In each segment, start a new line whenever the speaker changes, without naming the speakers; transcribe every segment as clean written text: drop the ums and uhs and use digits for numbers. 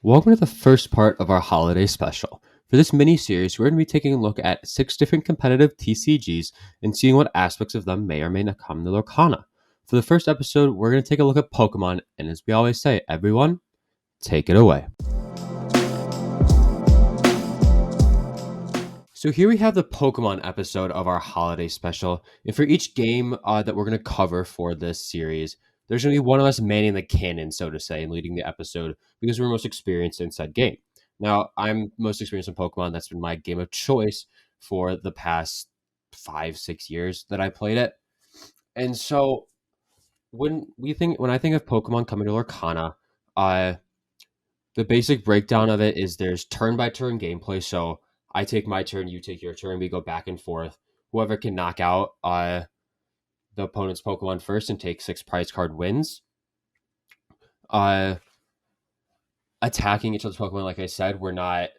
Welcome to the first part of our holiday special. For this mini series, we're going to be taking a look at 6 different competitive TCGs and seeing what aspects of them may or may not come to Lorcana. For the first episode, we're going to take a look at Pokemon, and as we always say, everyone, take it away. So here we have the Pokemon episode of our holiday special, and for each game that we're going to cover for this series, there's going to be one of us manning the cannon, so to say, and leading the episode because we're most experienced in said game. Now, I'm most experienced in Pokemon. That's been my game of choice for the past 5, 6 years that I played it. And so when I think of Pokemon coming to Lorcana, uh, the basic breakdown of it is there's turn by turn gameplay. So I take my turn, you take your turn, we go back and forth. Whoever can knock out the opponent's Pokemon first and take 6 prize card wins. Uh, Attacking each other's Pokemon, like I said, we're not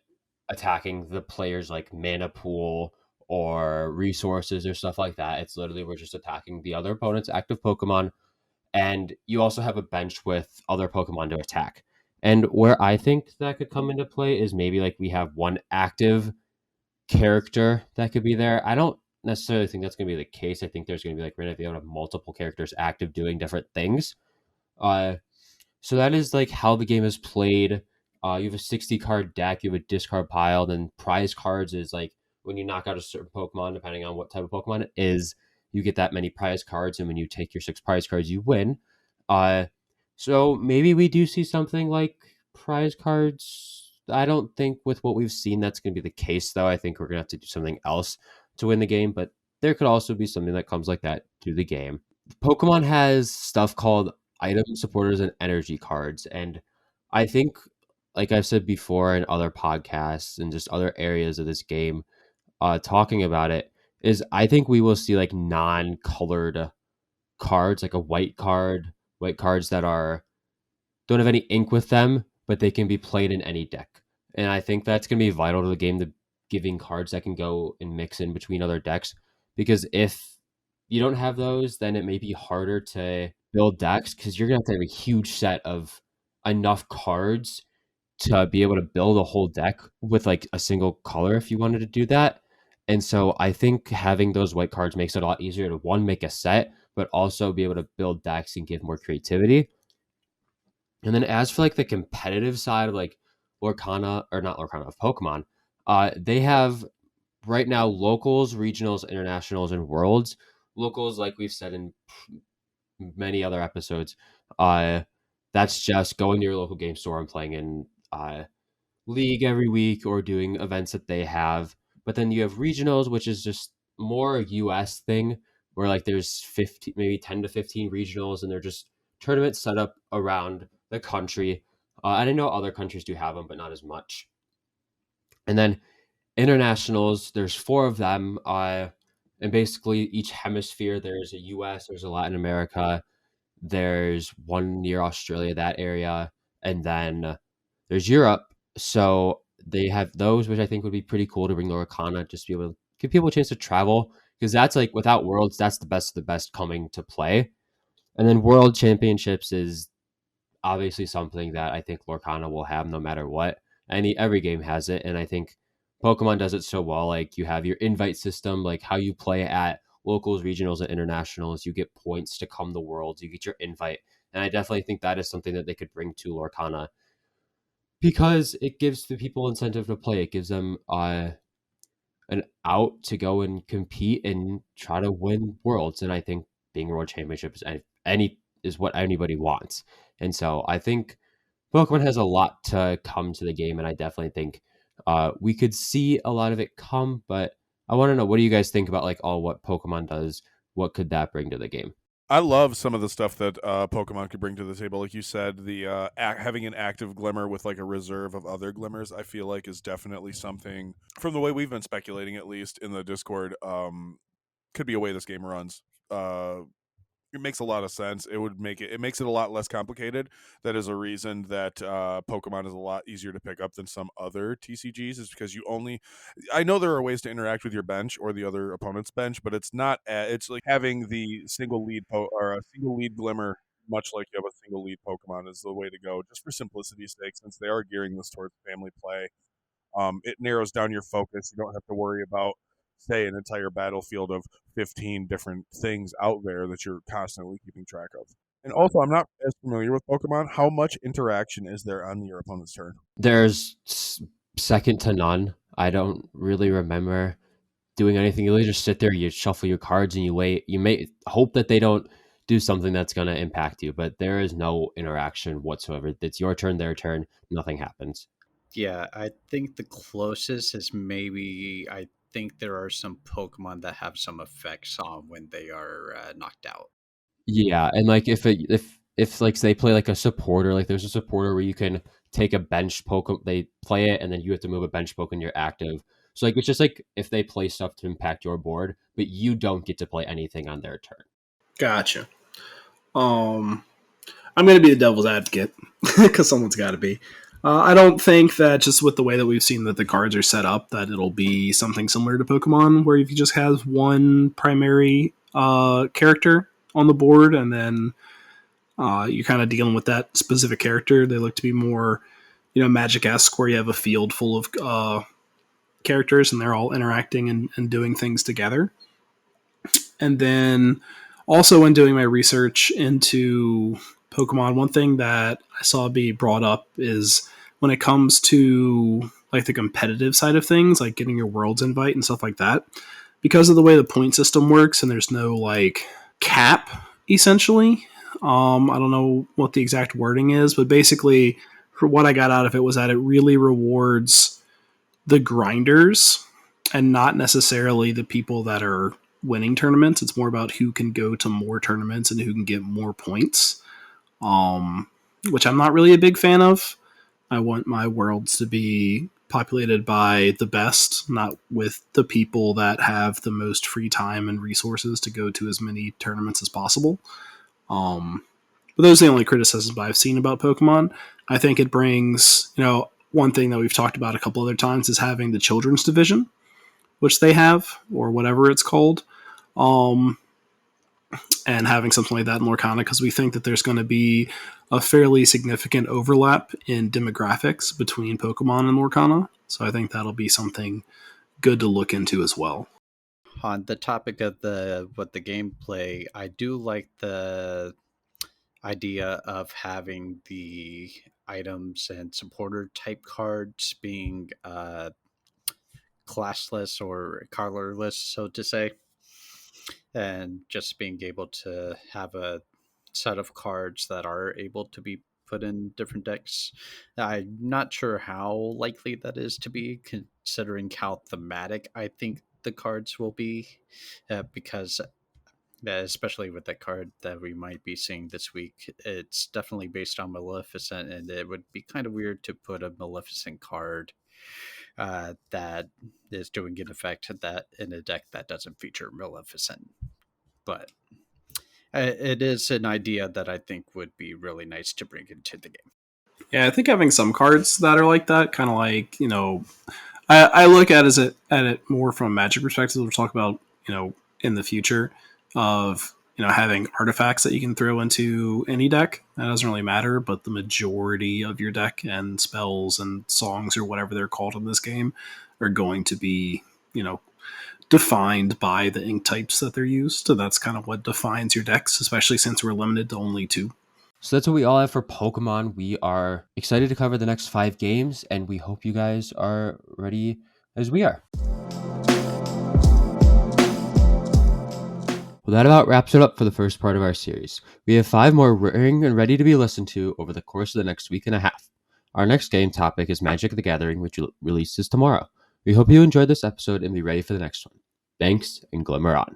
attacking the player's like mana pool or resources or stuff like that. It's literally we're just attacking the other opponent's active Pokemon. And you also have a bench with other Pokemon to attack. And where I think that could come into play is maybe like we have one active character that could be there. I don't necessarily think that's going to be the case. I think there's going to be like we're going to be able to have multiple characters active doing different things. Uh, so that is like how the game is played. You have a 60 card deck, you have a discard pile, then prize cards is like when you knock out a certain Pokemon, depending on what type of Pokemon it is, you get that many prize cards, and when you take your 6 prize cards, you win. Uh, so maybe we do see something like prize cards. I don't think with what we've seen that's going to be the case, though. I think we're going to have to do something else to win the game, but there could also be something that comes like that to the game. Pokemon has stuff called item supporters and energy cards, and I think, like I've said before in other podcasts and just other areas of this game, talking about it, is I think we will see like non-colored cards, like a white cards that are don't have any ink with them, but they can be played in any deck. And I think that's going to be vital to the game, the giving cards that can go and mix in between other decks. Because if you don't have those, then it may be harder to build decks because you're going to have a huge set of enough cards to be able to build a whole deck with like a single color if you wanted to do that. And so I think having those white cards makes it a lot easier to one, make a set, but also be able to build decks and give more creativity. And then as for like the competitive side of like Lorcana or not Lorcana of Pokemon, they have right now locals, regionals, internationals, and worlds. Locals, like we've said in many other episodes, uh, that's just going to your local game store and playing in league every week or doing events that they have. But then you have regionals, which is just more a US thing where like there's 50, maybe 10 to 15 regionals and they're just tournaments set up around the country. And I know other countries do have them, but not as much. And then internationals, there's 4 of them. And basically each hemisphere, there's a US, there's a Latin America, there's one near Australia, that area, and then there's Europe. So they have those, which I think would be pretty cool to bring Lorcana, just to be able to give people a chance to travel. Because that's like without Worlds, that's the best of the best coming to play. And then World Championships is obviously something that I think Lorcana will have no matter what. Every game has it, and I think Pokemon does it so well. Like you have your invite system, like how you play at locals, regionals, and internationals. You get points to come to Worlds. You get your invite, and I definitely think that is something that they could bring to Lorcana because it gives the people incentive to play. It gives them an out to go and compete and try to win Worlds. And I think being a World Championship is what anybody wants. And so I think Pokemon has a lot to come to the game, and I definitely think we could see a lot of it come. But I want to know, what do you guys think about like all what Pokemon does? What could that bring to the game?
I love some of the stuff that Pokemon could bring to the table. Like you said, the having an active Glimmer with like a reserve of other Glimmers, I feel like is definitely something, from the way we've been speculating, at least in the Discord, could be a way this game runs. It makes a lot of sense. It makes it a lot less complicated. That is a reason that Pokemon is a lot easier to pick up than some other TCGs, is because I know there are ways to interact with your bench or the other opponent's bench, but it's not. It's like having the single lead or a single lead Glimmer. much like you have a single lead Pokemon is the way to go, just for simplicity's sake, since they are gearing this towards family play. It narrows down your focus. You don't have to worry about, say, an entire battlefield of 15 different things out there that you're constantly keeping track of. And also, I'm not as familiar with Pokemon. How much interaction is there on your opponent's turn?
There's second to none. I don't really remember doing anything. You really just sit there, you shuffle your cards, and you wait. You may hope that they don't do something that's going to impact you, but there is no interaction whatsoever. It's your turn, their turn, nothing happens.
Yeah, I think the closest is maybe I think there are some Pokemon that have some effects on when they are knocked out.
Yeah, and like if like they play like a supporter, like there's a supporter where you can take a bench poke, they play it, and then you have to move a bench poke and you're active. So like it's just like if they play stuff to impact your board, but you don't get to play anything on their turn.
Gotcha. I'm going to be the devil's advocate because someone's got to be. I don't think that just with the way that we've seen that the cards are set up, that it'll be something similar to Pokemon, where if you just have one primary character on the board, and then you're kind of dealing with that specific character. They look to be more, Magic-esque, where you have a field full of characters, and they're all interacting and doing things together. And then also in doing my research into Pokemon, one thing that I saw be brought up is when it comes to like the competitive side of things, like getting your world's invite and stuff like that, because of the way the point system works and there's no like cap essentially. I don't know what the exact wording is, but basically for what I got out of it was that it really rewards the grinders and not necessarily the people that are winning tournaments. It's more about who can go to more tournaments and who can get more points, which I'm not really a big fan of. I want my worlds to be populated by the best, not with the people that have the most free time and resources to go to as many tournaments as possible. But those are the only criticisms I've seen about Pokemon. I think it brings, one thing that we've talked about a couple other times is having the children's division, which they have, or whatever it's called, and having something like that in Lorcana, because we think that there's going to be a fairly significant overlap in demographics between Pokemon and Lorcana. So I think that'll be something good to look into as well.
On the topic of the gameplay, I do like the idea of having the items and supporter type cards being classless or colorless, so to say, and just being able to have a set of cards that are able to be put in different decks. I'm not sure how likely that is to be, considering how thematic I think the cards will be, because especially with that card that we might be seeing this week, it's definitely based on Maleficent, and it would be kind of weird to put a Maleficent card that is doing an effect that in a deck that doesn't feature Maleficent. But it is an idea that I think would be really nice to bring into the game.
Yeah, I think having some cards that are like that, kind of like, I look at it more from a Magic perspective. We'll talk about, in the future of, having artifacts that you can throw into any deck. That doesn't really matter, but the majority of your deck and spells and songs or whatever they're called in this game are going to be, defined by the ink types that they're used. So that's kind of what defines your decks, especially since we're limited to only 2.
So that's what we all have for Pokemon. We are excited to cover the next 5 games, and we hope you guys are ready as we are. Well, that about wraps it up for the first part of our series. We have 5 more written and ready to be listened to over the course of the next week and a half. Our next game topic is Magic the Gathering, which releases tomorrow. We hope you enjoyed this episode and be ready for the next one. Thanks, and Glimmer on.